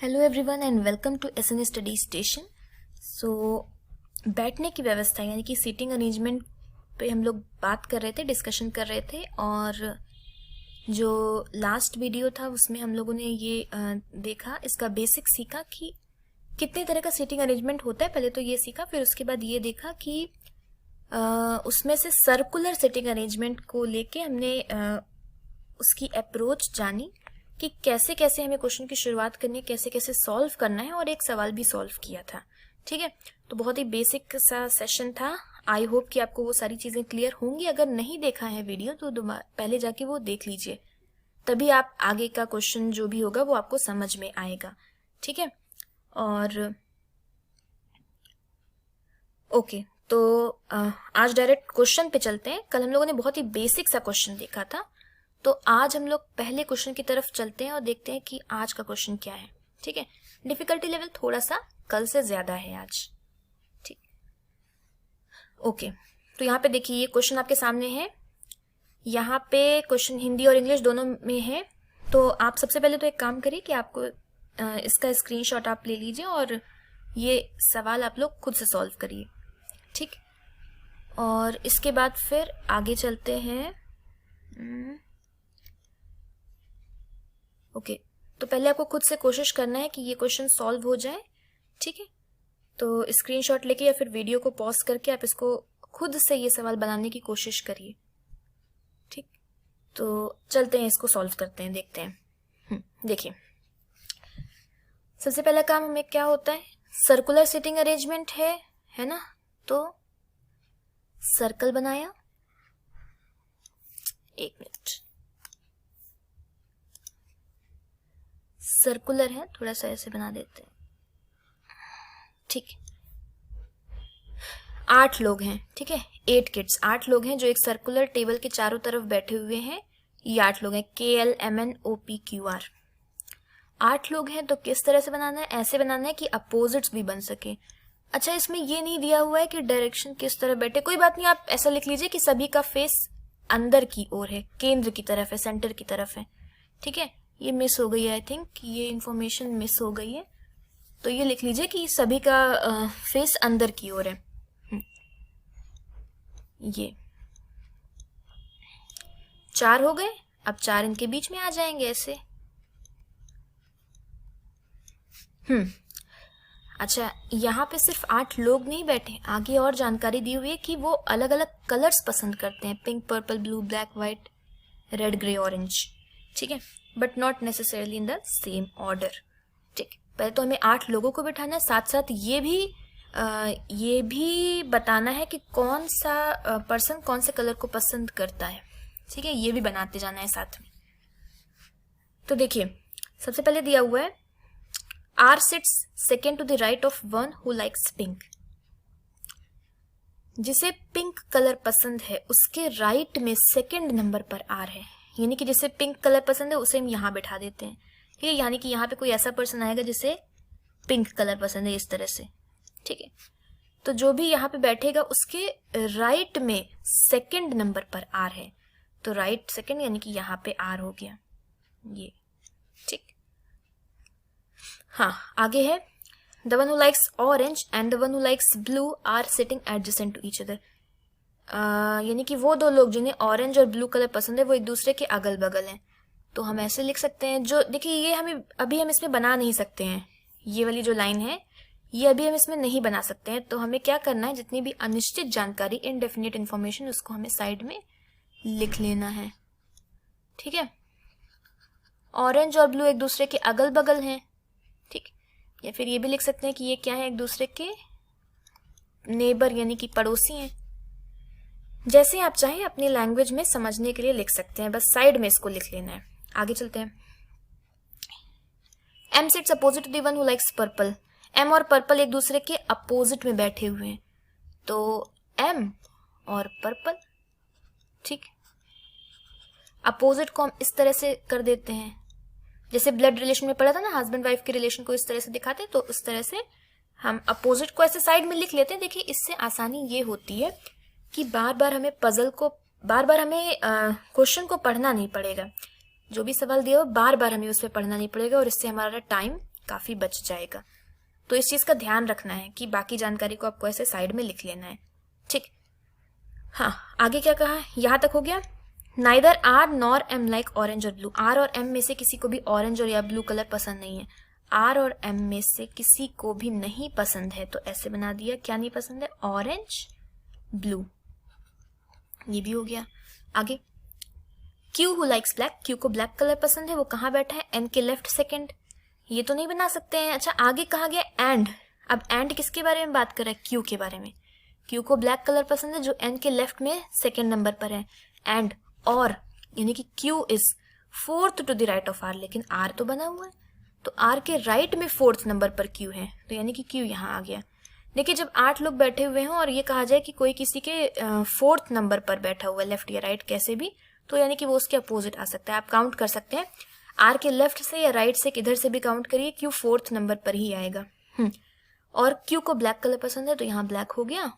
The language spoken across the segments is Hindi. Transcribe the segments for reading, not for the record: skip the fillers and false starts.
Hello everyone and welcome to S N study station. So बैठने की व्यवस्था यानी कि सीटिंग अरेंजमेंट पे हम लोग बात कर रहे थे, डिस्कशन कर रहे थे। और जो लास्ट वीडियो था उसमें हम लोगों ने ये देखा, इसका बेसिक सीखा कि कितने तरह का सीटिंग अरेंजमेंट होता है। पहले तो ये सीखा, फिर उसके बाद ये देखा कि उसमें से सर्कुलर सीटिंग अरेंजमेंट को लेके हमने उसकी अप्रोच जानी कि कैसे कैसे हमें क्वेश्चन की शुरुआत करनी है, कैसे कैसे सॉल्व करना है, और एक सवाल भी सॉल्व किया था। ठीक है, तो बहुत ही बेसिक सा सेशन था। आई होप कि आपको वो सारी चीजें क्लियर होंगी। अगर नहीं देखा है वीडियो तो पहले जाके वो देख लीजिए, तभी आप आगे का क्वेश्चन जो भी होगा वो आपको समझ में आएगा। ठीक है, और ओके, तो आज डायरेक्ट क्वेश्चन पे चलते हैं। कल हम लोगों ने बहुत ही बेसिक सा क्वेश्चन देखा था, तो आज हम लोग पहले क्वेश्चन की तरफ चलते हैं और देखते हैं कि आज का क्वेश्चन क्या है। ठीक है, डिफिकल्टी लेवल थोड़ा सा कल से ज्यादा है आज। ठीक, ओके, तो यहाँ पे देखिए ये क्वेश्चन आपके सामने है। यहाँ पे क्वेश्चन हिंदी और इंग्लिश दोनों में है। तो आप सबसे पहले तो एक काम करिए कि आपको इसका स्क्रीनशॉट आप ले लीजिए और ये सवाल आप लोग खुद से सॉल्व करिए। ठीक, और इसके बाद फिर आगे चलते हैं। ओके, तो पहले आपको खुद से कोशिश करना है कि ये क्वेश्चन सॉल्व हो जाए। ठीक है, तो स्क्रीनशॉट लेके या फिर वीडियो को पॉज करके आप इसको खुद से ये सवाल बनाने की कोशिश करिए। ठीक, तो चलते हैं, इसको सॉल्व करते हैं, देखते हैं। देखिए, सबसे पहला काम हमें क्या होता है, सर्कुलर सीटिंग अरेंजमेंट है ना। तो सर्कल बनाया, एक मिनट, सर्कुलर है, थोड़ा सा ऐसे बना देते हैं। ठीक, 8 लोग हैं। ठीक है, 8 किड्स, 8 लोग हैं जो एक सर्कुलर टेबल के चारों तरफ बैठे हुए हैं। ये 8 लोग हैं, KLMNOPQR। 8 लोग हैं, तो किस तरह से बनाना है, ऐसे बनाना है कि अपोजिट्स भी बन सके। अच्छा, इसमें ये नहीं दिया हुआ है कि डायरेक्शन किस तरह बैठे, कोई बात नहीं, आप ऐसा लिख लीजिए कि सभी का फेस अंदर की ओर है, केंद्र की तरफ है, सेंटर की तरफ है। ठीक है, ये मिस हो गई है, आई थिंक ये इंफॉर्मेशन मिस हो गई है, तो ये लिख लीजिए कि सभी का फेस अंदर की ओर है। ये 4 हो गए, अब 4 इनके बीच में आ जाएंगे ऐसे। अच्छा, यहाँ पे सिर्फ 8 लोग नहीं बैठे, आगे और जानकारी दी हुई है कि वो अलग अलग कलर्स पसंद करते हैं, pink, purple, blue, black, white, red, grey, orange. ठीक है, but not necessarily in the same order. ठीक, पहले तो हमें 8 लोगों को बिठाना है, साथ साथ ये भी बताना है कि कौन सा पर्सन कौन से कलर को पसंद करता है। ठीक है, ये भी बनाते जाना है साथ में। तो देखिए, सबसे पहले दिया हुआ है R sits second to the right of one who likes pink। जिसे पिंक कलर पसंद है उसके राइट में सेकंड नंबर पर R है, यानी कि जिसे पिंक कलर पसंद है उसे हम यहाँ बैठा देते हैं। ठीक है, यानी कि यहाँ पे कोई ऐसा पर्सन आएगा जिसे पिंक कलर पसंद है, इस तरह से। ठीक है, तो जो भी यहाँ पे बैठेगा उसके राइट में सेकंड नंबर पर R है, तो राइट सेकंड यानी कि यहाँ पे R हो गया ये। ठीक, हाँ, आगे है the one who likes orange and the one who likes blue are sitting adjacent to each other। यानी कि वो 2 लोग जिन्हें ऑरेंज और ब्लू कलर पसंद है वो एक दूसरे के अगल बगल हैं। तो हम ऐसे लिख सकते हैं, जो देखिए ये हमें अभी हम इसमें बना नहीं सकते हैं, ये वाली जो लाइन है ये अभी हम इसमें नहीं बना सकते हैं। तो हमें क्या करना है, जितनी भी अनिश्चित जानकारी, इनडेफिनिट इंफॉर्मेशन, उसको हमें साइड में लिख लेना है। ठीक है, ऑरेंज और ब्लू एक दूसरे के अगल बगल हैं। ठीक, या फिर ये भी लिख सकते हैं कि ये क्या है, एक दूसरे के नेबर यानी कि पड़ोसी हैं। जैसे आप चाहें अपनी लैंग्वेज में समझने के लिए लिख सकते हैं, बस साइड में इसको लिख लेना है। आगे चलते हैं। M sits opposite to the one who likes purple। M और पर्पल एक दूसरे के अपोजिट में बैठे हुए हैं, तो M और पर्पल। ठीक, अपोजिट को हम इस तरह से कर देते हैं, जैसे ब्लड रिलेशन में पढ़ा था ना, हस्बैंड वाइफ के रिलेशन को इस तरह से दिखाते हैं, तो उस तरह से हम अपोजिट को ऐसे साइड में लिख लेते हैं। देखिए, इससे आसानी ये होती है कि बार बार हमें क्वेश्चन को पढ़ना नहीं पड़ेगा, जो भी सवाल दिया हो बार बार हमें उस पर पढ़ना नहीं पड़ेगा, और इससे हमारा टाइम काफ़ी बच जाएगा। तो इस चीज़ का ध्यान रखना है कि बाकी जानकारी को आपको ऐसे साइड में लिख लेना है, ठीक। हाँ, आगे क्या कहा, यहाँ तक हो गया। Neither R nor M like orange और ब्लू। आर और एम में से किसी को भी ऑरेंज और या ब्लू कलर पसंद नहीं है। आर और एम में से किसी को भी नहीं पसंद है, तो ऐसे बना दिया। क्या नहीं पसंद है, ऑरेंज ब्लू, ये भी हो गया। आगे Q who likes black, Q को ब्लैक कलर पसंद है, वो कहाँ बैठा है, एन के लेफ्ट सेकंड, ये तो नहीं बना सकते हैं। अच्छा, आगे कहा गया एंड। अब एंड किसके बारे में बात कर रहा है, क्यू के बारे में। क्यू को ब्लैक कलर पसंद है जो एन के लेफ्ट में सेकंड नंबर पर है। एंड और यानी कि Q is fourth to the right of R, लेकिन आर तो बना हुआ है, तो आर के राइट में फोर्थ नंबर पर क्यू है, तो यानी कि क्यू यहाँ आ गया। देखिए, जब 8 लोग बैठे हुए हों और ये कहा जाए कि कोई किसी के फोर्थ नंबर पर बैठा हुआ है, लेफ्ट या राइट कैसे भी, तो यानी कि वो उसके अपोजिट आ सकता है। आप काउंट कर सकते हैं, आर के लेफ्ट से या राइट से, किधर से भी काउंट करिए, क्यू फोर्थ नंबर पर ही आएगा। और क्यू को ब्लैक कलर पसंद है, तो यहाँ ब्लैक हो गया।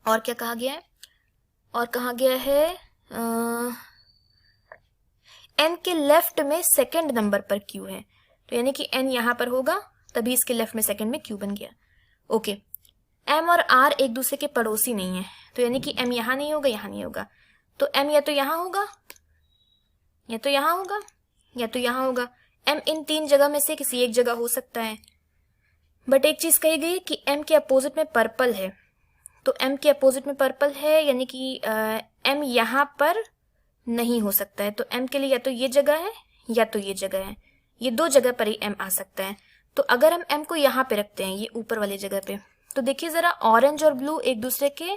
और क्या कहा गया है, और कहा गया है एन के लेफ्ट में सेकंड नंबर पर क्यू है, तो यानी कि एन यहाँ पर होगा, तभी इसके लेफ्ट में सेकंड में क्यू बन गया। ओके, एम और आर एक दूसरे के पड़ोसी नहीं है, तो यानी कि एम यहाँ नहीं होगा, यहाँ नहीं होगा, तो एम या तो यहाँ होगा, या तो यहाँ होगा, या तो यहाँ होगा। एम इन 3 जगह में से किसी एक जगह हो सकता है, बट एक चीज कही गई कि एम के अपोजिट में पर्पल है, तो एम के अपोजिट में पर्पल है, यानी कि एम यहाँ पर नहीं हो सकता है। तो एम के लिए या तो ये जगह है या तो ये जगह है, ये 2 जगह पर ही एम आ सकता है। तो अगर हम एम को यहाँ पे रखते हैं, ये ऊपर वाली जगह पे, तो देखिए जरा, ऑरेंज और ब्लू एक दूसरे के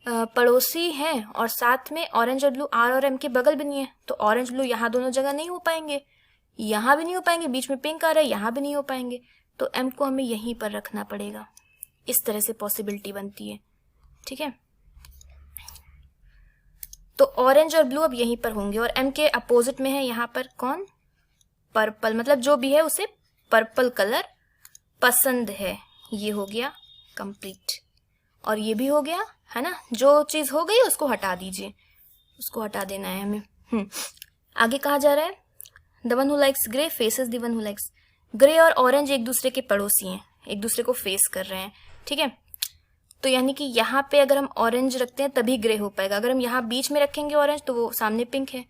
पड़ोसी हैं, और साथ में ऑरेंज और ब्लू आर और एम के बगल भी नहीं है, तो ऑरेंज ब्लू यहाँ दोनों जगह नहीं हो पाएंगे, यहाँ भी नहीं हो पाएंगे, बीच में पिंक आ रहा है, यहाँ भी नहीं हो पाएंगे, तो एम को हमें यहीं पर रखना पड़ेगा। इस तरह से पॉसिबिलिटी बनती है, ठीक है। तो ऑरेंज और ब्लू अब यहीं पर होंगे, और एम के अपोजिट में है यहाँ पर कौन, पर्पल, मतलब जो भी है उसे पर्पल कलर पसंद है। ये हो गया कंप्लीट, और ये भी हो गया, है ना। जो चीज हो गई उसको हटा दीजिए, उसको हटा देना है हमें। आगे कहा जा रहा है, the one who likes grey faces the one who likes. Grey और ऑरेंज एक दूसरे के पड़ोसी हैं, एक दूसरे को फेस कर रहे हैं, ठीक है। तो यानी कि यहाँ पे अगर हम ऑरेंज रखते हैं तभी ग्रे हो पाएगा, अगर हम यहाँ बीच में रखेंगे ऑरेंज तो वो सामने पिंक है,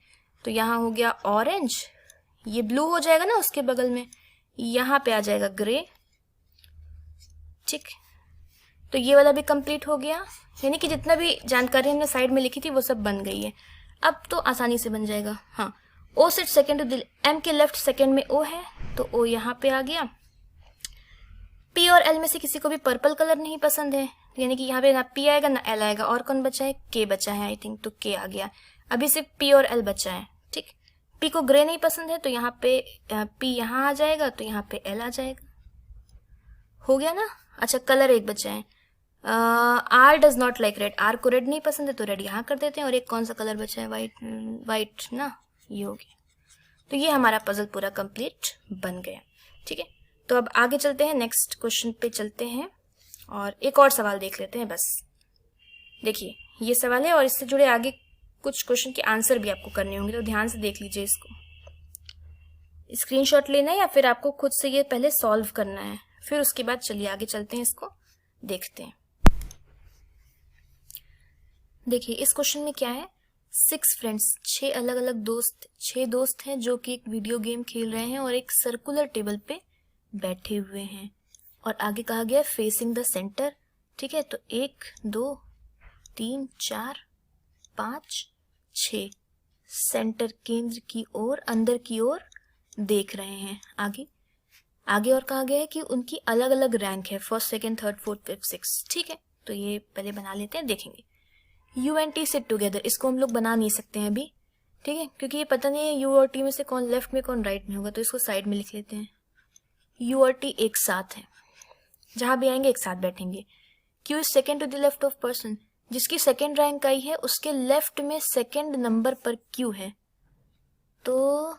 तो यहाँ हो गया ऑरेंज, ये ब्लू हो जाएगा ना उसके बगल में, यहाँ पे आ जाएगा ग्रे, ठीक। तो ये वाला भी कंप्लीट हो गया, यानी कि जितना भी जानकारी हमने साइड में लिखी थी वो सब बन गई है। अब तो आसानी से बन जाएगा। हाँ, O sit second to the M के लेफ्ट सेकेंड में ओ है, तो ओ यहाँ पे आ गया। पी और एल में से किसी को भी पर्पल कलर नहीं पसंद है, यानी कि यहाँ पे ना पी आएगा ना एल आएगा, और कौन बचा है, के बचा है आई थिंक, तो के आ गया। अभी सिर्फ पी और एल बचा है, ठीक। पी को ग्रे नहीं पसंद है, तो यहाँ पे पी यहाँ आ जाएगा, तो यहाँ पे एल आ जाएगा, हो गया ना। अच्छा, कलर एक बचा है, R does not like red, R को रेड नहीं पसंद है, तो रेड यहाँ कर देते हैं। और एक कौन सा कलर बचा है, वाइट, वाइट ना, ये हो गया। तो ये हमारा पजल पूरा कंप्लीट बन गया, ठीक है। तो अब आगे चलते हैं, नेक्स्ट क्वेश्चन पे चलते हैं, और एक और सवाल देख लेते हैं बस। देखिए, ये सवाल है और इससे जुड़े आगे कुछ क्वेश्चन के आंसर भी आपको करने होंगे, तो ध्यान से देख लीजिए इसको। स्क्रीनशॉट लेना है या फिर आपको खुद से ये पहले सॉल्व करना है, फिर उसके बाद चलिए आगे चलते हैं, इसको देखते हैं। देखिए, इस क्वेश्चन में क्या है, 6 फ्रेंड्स, 6 अलग अलग दोस्त, 6 दोस्त हैं जो कि एक वीडियो गेम खेल रहे हैं और एक सर्कुलर टेबल पे बैठे हुए हैं, और आगे कहा गया फेसिंग द सेंटर, ठीक है। तो 1 2 3 4 5 6 सेंटर, केंद्र की ओर, अंदर की ओर देख रहे हैं। आगे आगे और कहा गया है कि उनकी अलग अलग रैंक है, first second third fourth fifth six, ठीक है। तो ये पहले बना लेते हैं, देखेंगे। You and T sit together, इसको हम लोग बना नहीं सकते हैं अभी, ठीक है, क्योंकि ये पता नहीं है यू और टी में से कौन लेफ्ट में कौन राइट में होगा, तो इसको साइड में लिख लेते हैं। यू और टी एक साथ है, जहां भी आएंगे एक साथ बैठेंगे। Q is second to the left of person, जिसकी सेकेंड रैंक आई है उसके लेफ्ट में सेकेंड नंबर पर क्यू है, तो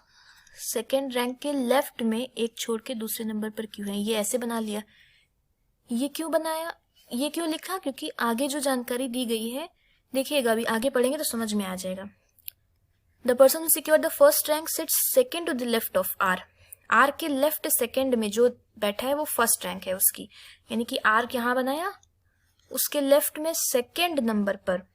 सेकेंड रैंक के लेफ्ट में एक छोड़ के दूसरे नंबर पर क्यू है, ये ऐसे बना लिया। ये क्यों बनाया, ये क्यों लिखा, क्योंकि आगे जो जानकारी दी गई है, देखिएगा अभी आगे पढ़ेंगे तो समझ में आ जाएगा। The person who secured the first rank sits second to the left of R. R के लेफ्ट सेकंड में जो बैठा है वो फर्स्ट रैंक है उसकी, यानी कि आर यहाँ बनाया, उसके लेफ्ट में सेकंड नंबर पर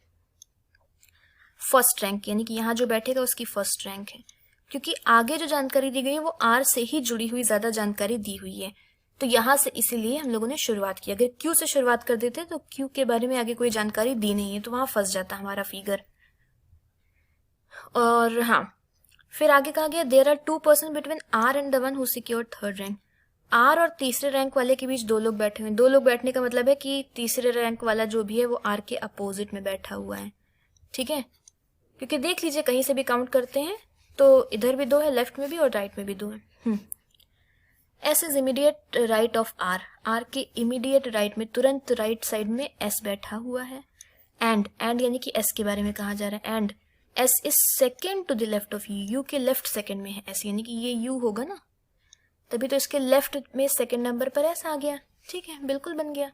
फर्स्ट रैंक, यानी कि यहाँ जो बैठेगा उसकी फर्स्ट रैंक है। क्योंकि आगे जो जानकारी दी गई है वो आर से ही जुड़ी हुई ज्यादा जानकारी दी हुई है, तो यहाँ से इसीलिए हम लोगों ने शुरुआत की। अगर क्यू से शुरुआत कर देते तो क्यू के बारे में आगे कोई जानकारी दी नहीं है, तो वहां फंस जाता हमारा फिगर। और हाँ, फिर आगे कहा गया there are 2 person between R and the one who secured third rank. R और तीसरे रैंक वाले के बीच 2 लोग बैठे हुए हैं। 2 लोग बैठने का मतलब है कि तीसरे रैंक वाला जो भी है वो आर के अपोजिट में बैठा हुआ है, ठीक है। क्योंकि देख लीजिए कहीं से भी काउंट करते हैं तो इधर भी 2 है, लेफ्ट में भी और राइट में भी 2 है। S is immediate right of R. R के इमीडिएट राइट में, तुरंत राइट साइड में एस बैठा हुआ है। एंड यानी कि एस के बारे में कहा जा रहा है। And S is second to the left of U. U के लेफ्ट सेकेंड में है एस, यानी कि ये यू होगा ना, तभी तो इसके लेफ्ट में सेकेंड नंबर पर एस आ गया। ठीक है, बिल्कुल बन गया।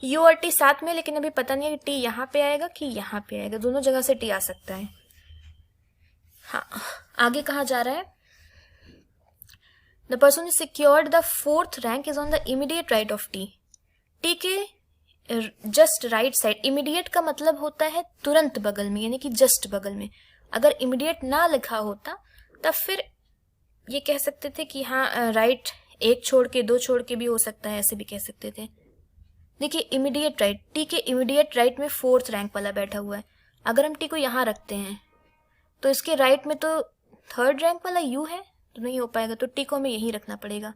यू और टी साथ में, लेकिन अभी पता नहीं है टी यहाँ पे आएगा कि यहाँ पे आएगा। दोनों जगह से टी आ सकता है। हाँ, आगे कहा जा रहा है the person is secured the 4th rank is on the immediate right of T. T के जस्ट राइट साइड। इमीडिएट का मतलब होता है तुरंत बगल में, यानी कि जस्ट बगल में। अगर इमीडिएट ना लिखा होता तब फिर ये कह सकते थे कि हाँ राइट 1 छोड़ के 2 छोड़ के भी हो सकता है, ऐसे भी कह सकते थे। देखिए इमीडिएट राइट, टी के इमीडिएट राइट में 4th रैंक वाला बैठा हुआ है। अगर हम टी को यहाँ रखते हैं तो इसके राइट में तो 3rd रैंक वाला यू है, तो नहीं हो पाएगा, तो टी को हमें यहीं रखना पड़ेगा।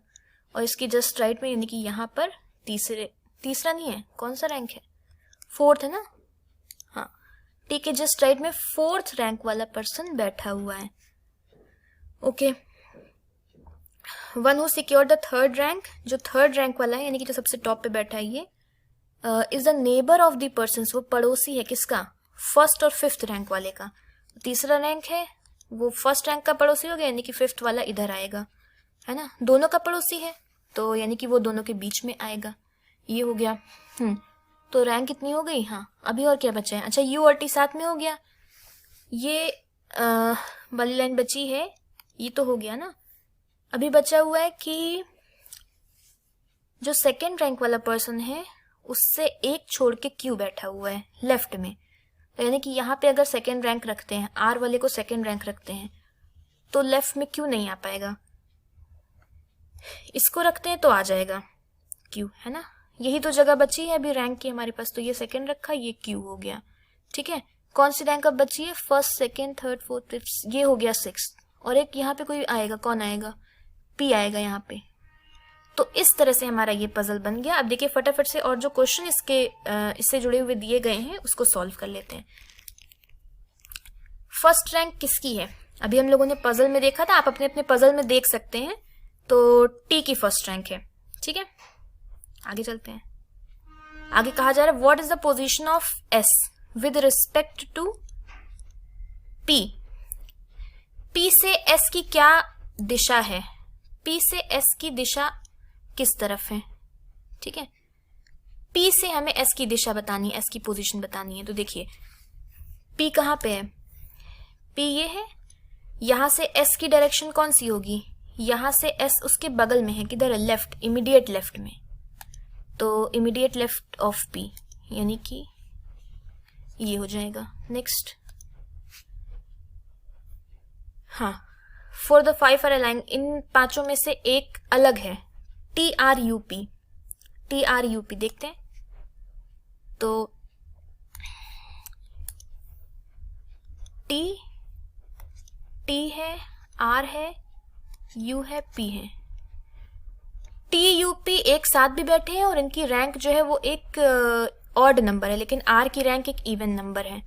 और इसकी जस्ट राइट में, यानी कि यहाँ पर तीसरा नहीं है, कौन सा रैंक है, 4th है ना। हाँ, टी के जस्ट राइट में 4th रैंक वाला पर्सन बैठा हुआ है। Okay, one who secured the 3rd rank, जो 3rd रैंक वाला है, यानी कि जो सबसे टॉप पे बैठा है ये, is the neighbour of the person. वो पड़ोसी है किसका, 1st और 5th रैंक वाले का। तीसरा रैंक है वो 1st रैंक का पड़ोसी हो गया, यानी कि 5th वाला इधर आएगा, है ना। दोनों का पड़ोसी है तो यानी कि वो दोनों के बीच में आएगा। ये हो गया। तो रैंक कितनी हो गई। हाँ, अभी और क्या बचा है। अच्छा, यू और टी साथ में हो गया। ये वाली लाइन बची है, ये तो हो गया ना। अभी बचा हुआ है कि जो 2nd रैंक वाला पर्सन है उससे 1 छोड़ के क्यू बैठा हुआ है लेफ्ट में। यानी कि यहाँ पे अगर 2nd रैंक रखते हैं, आर वाले को 2nd रैंक रखते हैं, तो लेफ्ट में क्यू नहीं आ पाएगा। इसको रखते हैं तो आ जाएगा क्यू, है ना। यही तो जगह बची है अभी रैंक की हमारे पास। तो ये 2nd रखा, ये क्यू हो गया। ठीक है, कौन सी रैंक अब बची है, 1st 2nd 3rd 4th 5th, ये हो गया 6th। और एक यहाँ पे कोई आएगा, कौन आएगा, पी आएगा यहाँ पे। तो इस तरह से हमारा ये पजल बन गया। अब देखिए फटाफट से और जो क्वेश्चन इससे जुड़े हुए दिए गए हैं उसको सॉल्व कर लेते हैं। फर्स्ट रैंक किसकी है, अभी हम लोगों ने पजल में देखा था, आप अपने अपने पजल में देख सकते हैं। तो टी की फर्स्ट रैंक है। ठीक है, आगे चलते हैं। आगे कहा जा रहा है what is the position of S with respect to P. P से एस की क्या दिशा है, पी से एस की दिशा किस तरफ है। ठीक है, पी से हमें एस की दिशा बतानी है, एस की पोजीशन बतानी है। तो देखिए पी कहाँ पे है, पी ये है। यहां से एस की डायरेक्शन कौन सी होगी, यहां से एस उसके बगल में है, किधर है, लेफ्ट, इमीडिएट लेफ्ट में। तो इमीडिएट लेफ्ट ऑफ पी यानी कि ये हो जाएगा। नेक्स्ट, हाँ, फॉर द 5 आर अलाइन, इन 5 में से एक अलग है, T R U P. T R U P देखते हैं। तो टी है, आर है, यू है, पी है। टी यू पी एक साथ भी बैठे हैं और इनकी रैंक जो है वो एक ऑड नंबर है, लेकिन आर की रैंक एक इवन नंबर है।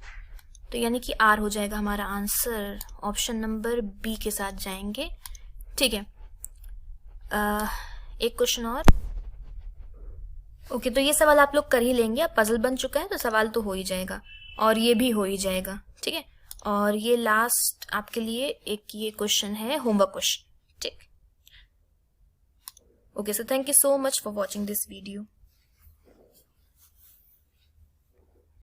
तो यानी कि आर हो जाएगा हमारा आंसर। ऑप्शन नंबर बी के साथ जाएंगे। ठीक है, एक क्वेश्चन और। ओके, तो ये सवाल आप लोग कर ही लेंगे, अब पजल बन चुका है तो सवाल तो हो ही जाएगा और ये भी हो ही जाएगा। ठीक है, और ये लास्ट आपके लिए एक ये क्वेश्चन है, होमवर्क क्वेश्चन। ठीक, okay, so thank you so much for watching this video.